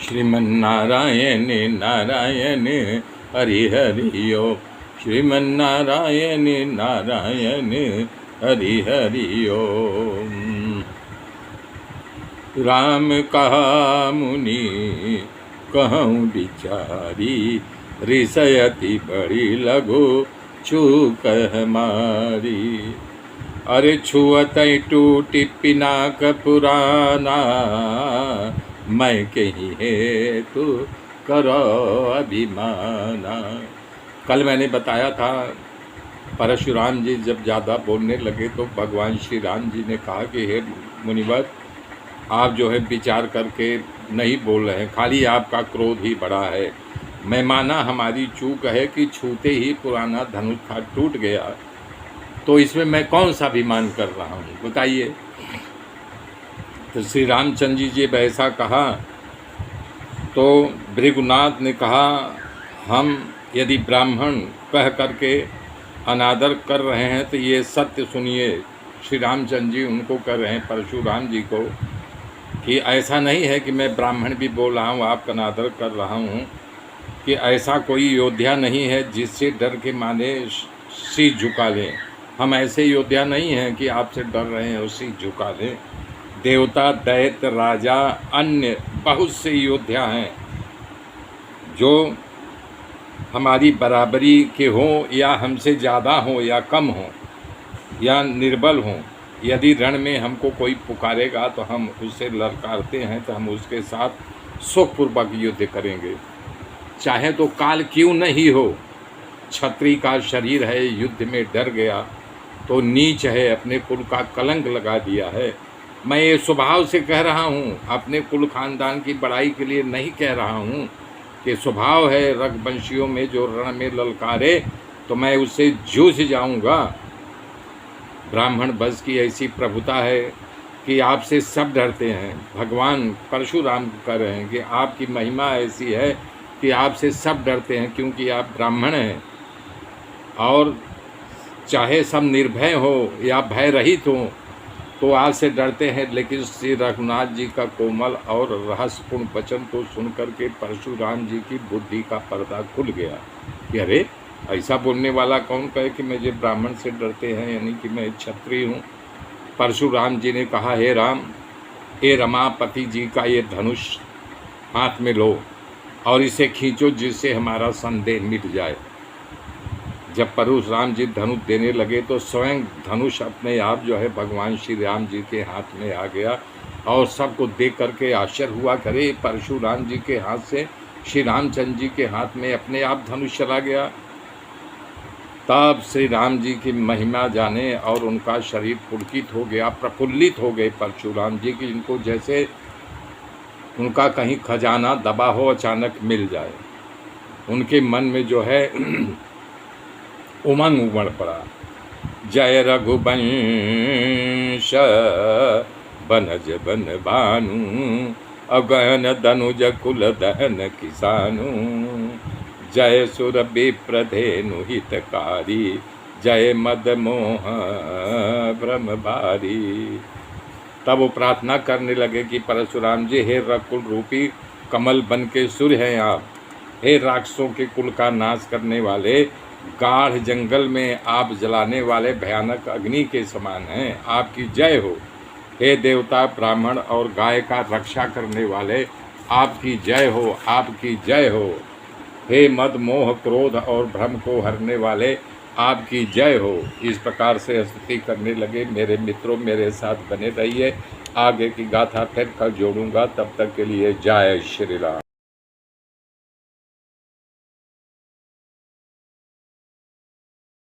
श्रीमन्नारायण नारायण हरि हरि ओम। श्रीमन्नारायण नारायण हरि हरि ओम। राम कहा मुनि कहूँ बिचारी, रिसयति बड़ी लघु चूक हमारी। अरे छुअत टूटी पिनाक पुराना, मैं कहीं है तू करो अभिमाना। कल मैंने बताया था परशुराम जी जब ज़्यादा बोलने लगे तो भगवान श्री राम जी ने कहा कि हे मुनिवर, आप जो है विचार करके नहीं बोल रहे हैं, खाली आपका क्रोध ही बड़ा है। मैं माना हमारी चूक है कि छूते ही पुराना धनुष था टूट गया, तो इसमें मैं कौन सा अभिमान कर रहा हूँ, बताइए। तो श्री रामचंद्र जी जब ऐसा कहा तो भृगुनाथ ने कहा, हम यदि ब्राह्मण कह करके अनादर कर रहे हैं तो ये सत्य सुनिए। श्री रामचंद्र जी उनको कर रहे हैं परशुराम जी को कि ऐसा नहीं है कि मैं ब्राह्मण भी बोल रहा हूँ, आपका अनादर कर रहा हूँ, कि ऐसा कोई योद्धा नहीं है जिससे डर के माने शीश झुका लें। हम ऐसे योद्धा नहीं हैं कि आपसे डर रहे हैं और शीश झुका लें। देवता, दैत्य, राजा, अन्य बहुत से योद्धा हैं जो हमारी बराबरी के हों या हमसे ज़्यादा हों या कम हों या निर्बल हों। यदि रण में हमको कोई पुकारेगा तो हम उससे ललकारते हैं, तो हम उसके साथ सुखपूर्वक युद्ध करेंगे, चाहे तो काल क्यों नहीं हो। क्षत्रिय का शरीर है, युद्ध में डर गया तो नीच है, अपने कुल का कलंक लगा दिया है। मैं ये स्वभाव से कह रहा हूँ, अपने कुल खानदान की बड़ाई के लिए नहीं कह रहा हूँ कि स्वभाव है रघुवंशियों में जो रण में ललकारे तो मैं उससे जूझ जाऊँगा। ब्राह्मण बस की ऐसी प्रभुता है कि आपसे सब डरते हैं। भगवान परशुराम कह रहे हैं कि आपकी महिमा ऐसी है कि आपसे सब डरते हैं, क्योंकि आप ब्राह्मण हैं। और चाहे सब निर्भय हो या भय रहित हो तो आपसे डरते हैं। लेकिन श्री रघुनाथ जी का कोमल और रहस्यपूर्ण वचन को सुनकर के परशुराम जी की बुद्धि का पर्दा खुल गया कि अरे ऐसा बोलने वाला कौन कहे कि मुझे ब्राह्मण से डरते हैं, यानी कि मैं क्षत्रिय हूँ। परशुराम जी ने कहा, हे राम, हे रमापति जी का ये धनुष हाथ में लो और इसे खींचो जिससे हमारा संदेह मिट जाए। जब परशुराम जी धनुष देने लगे तो स्वयं धनुष अपने आप जो है भगवान श्री राम जी के हाथ में आ गया और सबको देख करके आश्चर्य हुआ, करे परशुराम जी के हाथ से श्री रामचंद्र जी के हाथ में अपने आप धनुष चला गया। तब श्री राम जी की महिमा जाने और उनका शरीर पुलकित हो गया, प्रफुल्लित हो गए परशुराम जी की, इनको जैसे उनका कहीं खजाना दबा हो अचानक मिल जाए। उनके मन में जो है उमंग उमड़ पड़ा। जय रघुवंश बनज बन भानु, अगहन दनुज कुल दहन किसानु। जय सुर विप्रधेनु हितकारी, जय मद मोह भ्रम भारी। तब वो प्रार्थना करने लगे कि परशुराम जी, हे रकुल रूपी कमल बन के सूर्य हैं आप, हे राक्षसों के कुल का नाश करने वाले, गाढ़ जंगल में आप जलाने वाले भयानक अग्नि के समान हैं, आपकी जय हो। हे देवता, ब्राह्मण और गाय का रक्षा करने वाले, आपकी जय हो, आपकी जय हो। हे मद मोह क्रोध और भ्रम को हरने वाले, आपकी जय हो। इस प्रकार से स्तुति करने लगे। मेरे मित्रों, मेरे साथ बने रहिए, आगे की गाथा फिर कल जोड़ूंगा। तब तक के लिए जय श्री राम।